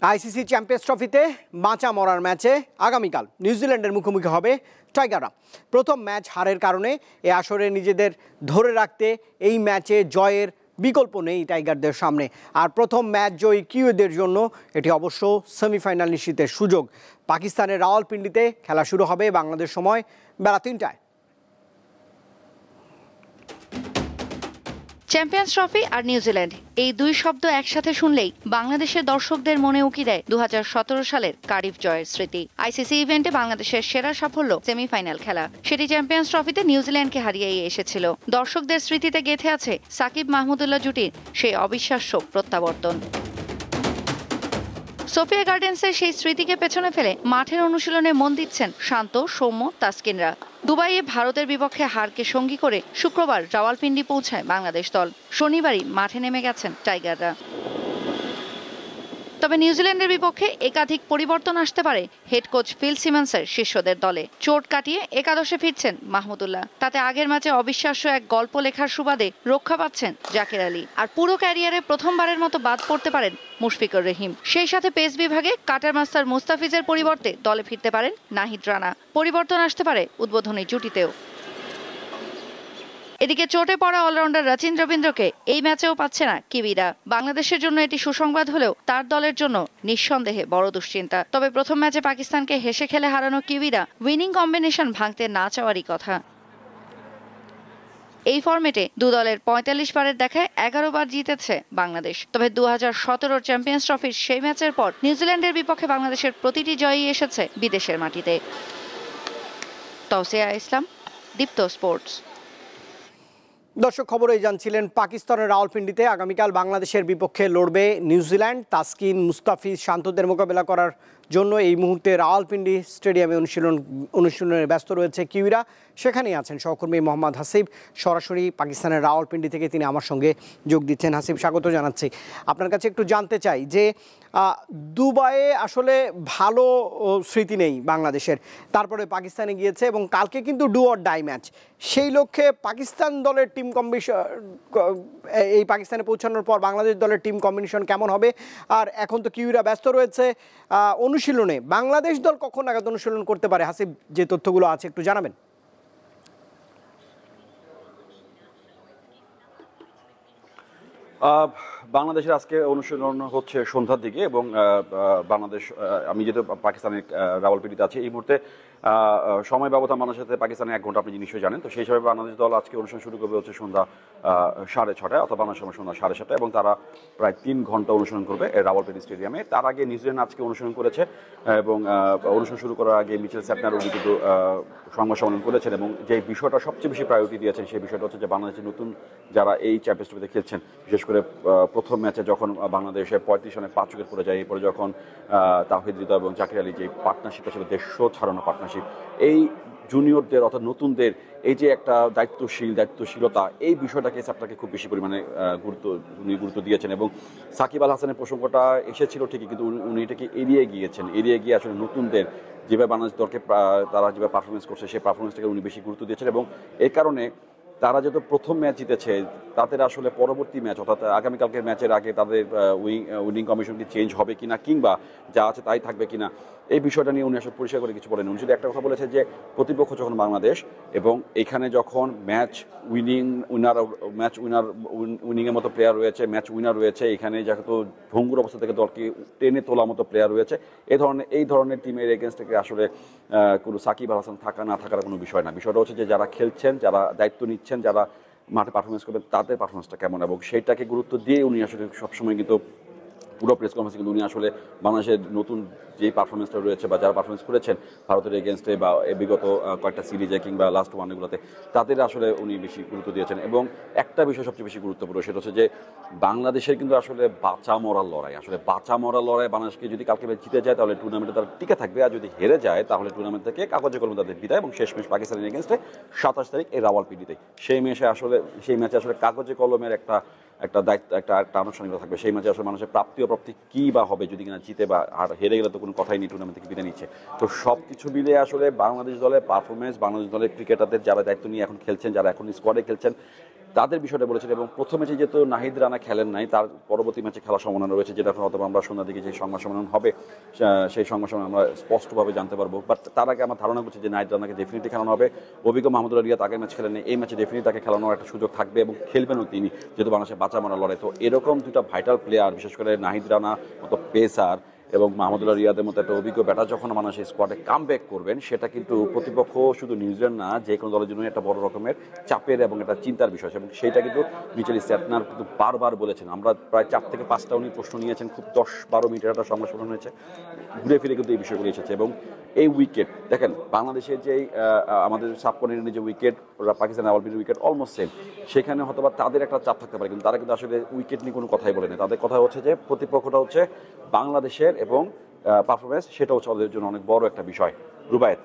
ICC champions ট্রফিতে বাঁচা মরার ম্যাচে আগামীকাল নিউজিল্যান্ডের মুখোমুখি হবে টাইগাররা। প্রথম ম্যাচ হারের কারণে এ আসরে নিজেদের ধরে রাখতে এই ম্যাচে জয়ের বিকল্প নেই টাইগারদের সামনে। আর প্রথম ম্যাচ জয়ী কিউদের জন্য এটি অবশ্য সেমিফাইনাল নিশ্চিতের সুযোগ। পাকিস্তানের রাওয়ালপিন্ডিতে খেলা শুরু হবে বাংলাদেশ সময় বেলা ৩টায়। চ্যাম্পিয়ন্স ট্রফি আর নিউজিল্যান্ড এই দুই শব্দ একসাথে শুনলেই বাংলাদেশের দর্শকদের মনে উকি দেয় ২০১৭ সালের কার্ডিফ জয়ের স্মৃতি। আইসিসি ইভেন্টে বাংলাদেশের সেরা সাফল্য সেমিফাইনাল খেলা, সেটি চ্যাম্পিয়ন্স ট্রফিতে নিউজিল্যান্ডকে হারিয়েই এসেছিল। দর্শকদের স্মৃতিতে গেঁথে আছে সাকিব মাহমুদুল্লাহ জুটির সেই অবিশ্বাস্য প্রত্যাবর্তন। সোফিয়া গার্ডেন্সের সেই স্মৃতিকে পেছনে ফেলে মাঠের অনুশীলনে মন দিচ্ছেন শান্ত, সৌম্য, তাসকিনরা। দুবাইয়ে ভারতের বিপক্ষে হারকে সঙ্গী করে শুক্রবার রাওয়ালপিন্ডি পৌঁছায় বাংলাদেশ দল। শনিবারই মাঠে নেমে গেছেন টাইগাররা। তবে নিউজিল্যান্ডের বিপক্ষে একাধিক পরিবর্তন আসতে পারে হেড কোচ ফিল সিমন্সের শিষ্যদের দলে। চোট কাটিয়ে একাদশে ফিরছেন মাহমুদুল্লাহ। তাতে আগের ম্যাচে অবিশ্বাস্য এক গল্প লেখার সুবাদে রক্ষা পাচ্ছেন জাকের আলী। আর পুরো ক্যারিয়ারে প্রথমবারের মতো বাদ পড়তে পারেন মুশফিকুর রহিম। সেই সাথে পেস বিভাগে কাটার মাস্টার মুস্তাফিজের পরিবর্তে দলে ফিরতে পারেন নাহিদ রানা। পরিবর্তন আসতে পারে উদ্বোধনী জুটিতেও। এদিকে চোটে পড়া অলরাউন্ডার রচিন রবীন্দ্রকে এই ম্যাচেও পাচ্ছে না কিবিরা। বাংলাদেশের জন্য এটি সুসংবাদ হলেও তার দলের জন্য নিঃসন্দেহে বড় দুশ্চিন্তা। তবে প্রথম ম্যাচে পাকিস্তানকে হেসে খেলে হারানো কিবিরা উইনিং কম্বিনেশন ভাঙতে না চাওয়ারই কথা। এই ফরম্যাটে দু দলের ৪৫ বারের দেখায় ১১ বার জিতেছে বাংলাদেশ। তবে ২০১৭ চ্যাম্পিয়ন্স ট্রফির সেই ম্যাচের পর নিউজিল্যান্ডের বিপক্ষে বাংলাদেশের প্রতিটি জয়ই এসেছে বিদেশের মাটিতে। তৌসিয়া ইসলাম, দীপ্ত স্পোর্টস। দর্শক, খবরেই জানছিলেন পাকিস্তানের রাওয়ালপিন্ডিতে আগামীকাল বাংলাদেশের বিপক্ষে লড়বে নিউজিল্যান্ড। তাসকিন, মুস্তাফিজ, শান্তদের মোকাবেলা করার জন্য এই মুহূর্তে রাওয়ালপিন্ডি স্টেডিয়ামে অনুশীলনে ব্যস্ত রয়েছে কিউরা। সেখানেই আছেন সহকর্মী মোহাম্মদ হাসিব। সরাসরি পাকিস্তানের রাওয়ালপিন্ডি থেকে তিনি আমার সঙ্গে যোগ দিচ্ছেন। হাসিব, স্বাগত জানাচ্ছি। আপনার কাছে একটু জানতে চাই যে দুবাইয়ে আসলে ভালো স্মৃতি নেই বাংলাদেশের, তারপরে পাকিস্তানে গিয়েছে এবং কালকে কিন্তু ডু অর ডাই ম্যাচ। সেই লক্ষ্যে পাকিস্তান দলের টিম এই পাকিস্তানে পৌঁছানোর পর বাংলাদেশ দলের টিম কম্বিনেশন কেমন হবে? আর এখন তো কিউরা ব্যস্ত রয়েছে অনুশীলনে। বাংলাদেশ দল কখন নাগাদ অনুশীলন করতে পারে? হাসিব, যে তথ্যগুলো আছে একটু জানাবেন। বাংলাদেশের আজকে অনুশীলন হচ্ছে সন্ধ্যার দিকে এবং বাংলাদেশ, আমি যেহেতু পাকিস্তানের রাওয়ালপিন্ডিতে আছি এই মুহূর্তে, সময় ব্যবধান বাংলাদেশের সাথে পাকিস্তানের ১ ঘন্টা, আপনি নিশ্চয়ই জানেন। তো সেই হিসাবে বাংলাদেশ দল আজকে অনুষ্ঠান শুরু করবে হচ্ছে সন্ধ্যা ৬:৩০ অথবা বাংলাদেশ সময় সন্ধ্যা ৭:৩০, এবং তারা প্রায় ৩ ঘন্টা অনুশীলন করবে রাওয়ালপিন্ডি স্টেডিয়ামে। তার আগে নিউজিল্যান্ড আজকে অনুশীলন করেছে এবং অনুষ্ঠান শুরু করার আগে মিচেল স্যাপনার উনি কিন্তু সংবাদ সম্মেলন করেছেন এবং যে বিষয়টা সবচেয়ে বেশি প্রায়োরিটি দিয়েছেন সেই বিষয়টা হচ্ছে যে বাংলাদেশের নতুন যারা এই চ্যাম্পিয়ন্স ট্রফিতে খেলছেন, বিশেষ করে প্রথম ম্যাচে যখন বাংলাদেশে ৩৫ রানে ৫ উইকেট পড়ে যায়, এরপরে যখন তাওহিদ হৃদয় এবং জাকির আলী যে পার্টনারশিপটা ছিল ১৫০ ছাড়ানো পার্টনারশিপ, এই জুনিয়রদের অর্থাৎ নতুনদের এই যে একটা দায়িত্বশীলতা, এই বিষয়টাকে আপনাকে খুব বেশি পরিমাণে গুরুত্ব দিয়েছেন। এবং সাকিব আল হাসানের প্রসঙ্গটা এসেছিল ঠিকই, কিন্তু উনি এটাকে এড়িয়ে গিয়ে আসলে নতুনদের যেভাবে বাংলাদেশ দলকে তারা যেভাবে পারফরমেন্স করছে সেই পারফরমেন্সটাকে উনি বেশি গুরুত্ব দিয়েছেন। এবং এই কারণে তারা যেহেতু প্রথম ম্যাচ জিতেছে, তাদের আসলে পরবর্তী ম্যাচ অর্থাৎ আগামীকালকের ম্যাচের আগে তাদের উইনিং কমিশন কি চেঞ্জ হবে কিনা, কিংবা যা আছে তাই থাকবে কিনা, এই বিষয়টা নিয়ে উনি আসলে পরিষ্কার করে কিছু বলেন। উনি শুধু একটা কথা বলেছে যে প্রতিপক্ষ যখন বাংলাদেশ এবং এখানে যখন উইনিংয়ের মতো প্লেয়ার রয়েছে, ম্যাচ উইনার রয়েছে, এখানে যেহেতু ভঙ্গুর অবস্থা থেকে দলকে টেনে তোলার মতো প্লেয়ার রয়েছে, এই ধরনের টিমের এগেনস্ট থেকে আসলে কোনো সাকিব আল হাসান থাকা না থাকার কোনো বিষয় না। বিষয়টা হচ্ছে যে যারা খেলছেন, যারা দায়িত্ব নিচ্ছেন, যারা মাঠে পারফরমেন্স করবেন, তাদের পারফরমেন্সটা কেমন, এবং সেইটাকে গুরুত্ব দিয়ে উনি আসলে সবসময় কিন্তু পুরো প্রেস কনফারেন্সে কিন্তু উনি আসলে বাংলাদেশের নতুন যে পারফরমেন্সটা রয়েছে বা যারা পারফরমেন্স করেছেন ভারতের এগেনস্টে বা বিগত কয়েকটা সিরিজে কিংবা লাস্ট ওয়ানগুলোতে, তাদের আসলে উনি বেশি গুরুত্ব দিয়েছেন। এবং একটা বিষয় সবচেয়ে বেশি গুরুত্বপূর্ণ, সেটা হচ্ছে যে বাংলাদেশের কিন্তু আসলে বাঁচা মরার লড়াই, বাংলাদেশকে যদি কালকে জিতে যায় তাহলে টুর্নামেন্টে তারা টিকে থাকবে, আর যদি হেরে যায় তাহলে টুর্নামেন্ট থেকে কাগজে কলমে তাদের বিদায়। এবং শেষ ম্যাচ পাকিস্তানের এগেনস্টে ২৭ তারিখ এই রাওয়ালপিন্ডিতে, সেই ম্যাচে আসলে কাগজে কলমের একটা দায়িত্ব, একটা আনুষ্ঠানিকতা থাকবে। সেই ম্যাচে আসলে মানুষের প্রাপ্তি অপ্রাপ্তি কী বা হবে, যদি কিনা জিতে বা আর হেরে গেলে তো কোনো কথাই নেই, টুর্নামেন্ট থেকে বিদায় নিচ্ছে। তো সব কিছু মিলে আসলে বাংলাদেশ দলের পারফরমেন্স, বাংলাদেশ দলের ক্রিকেটারদের যারা দায়িত্ব নিয়ে এখন খেলছেন, যারা এখন স্কোয়াডে খেলছেন, তাদের বিষয়টা বলেছেন। এবং প্রথম ম্যাচে যেহেতু নাহিদ রানা খেলেন নাই, তার পরবর্তী ম্যাচে খেলার সম্ভাবনা রয়েছে, যেটা হয়তো আমরা সন্ধ্যার দিকে যে সংবাদ সম্মেলন হবে সেই সংবাদ সম্মেলন আমরা স্পষ্টভাবে জানতে পারবো। বাট তার আগে আমার ধারণা করছে যে নাহিদ রানাকে ডেফিনেটলি খেলানো হবে। অভিজ্ঞ মাহমুদুল্লাহ রিয়াদ আগের ম্যাচ খেলেন, এই ম্যাচে ডেফিনেটলি তাকে খেলানোর একটা সুযোগ থাকবে এবং খেলবেনও তিনি, যেহেতু বাংলাদেশের বাঁচা মারা লড়াই। তো এরকম দুটা ভাইটাল প্লেয়ার, বিশেষ করে নাহিদ রানা মতো পেসার এবং মাহমুদুল্লাহ রিয়াদের মতো একটা অভিজ্ঞ ব্যাটার যখন বাংলাদেশের স্কোয়াডে কাম ব্যাক করবেন, সেটা কিন্তু প্রতিপক্ষ শুধু নিউজিল্যান্ড না, যে কোনো দলের জন্য একটা বড় রকমের চাপের এবং একটা চিন্তার বিষয়। এবং সেইটা কিন্তু মিচেল স্ট্যাটনার কিন্তু বারবার বলেছেন। আমরা প্রায় 4 থেকে 5টা উনি প্রশ্ন নিয়েছেন, খুব 10-12 মিনিটের একটা সংবাদ সম্মেলন হয়েছে, ঘুরে ফিরে কিন্তু এই বিষয়গুলো এসেছে। এবং এই উইকেট দেখেন, বাংলাদেশের যে আমাদের সাবকন্টিনেন্টের যে উইকেট, পাকিস্তান রাওয়ালপিন্ডির উইকেট অলমোস্ট সেম, সেখানে হয়তো বা তাদের একটা চাপ থাকতে পারে, কিন্তু তারা কিন্তু আসলে উইকেট নিয়ে কোনো কথাই বলে না। তাদের কথা হচ্ছে যে প্রতিপক্ষটা হচ্ছে বাংলাদেশের এবং পারফরমেন্স, সেটা হচ্ছে ওদের জন্য অনেক বড় একটা বিষয়। রুবায়েত।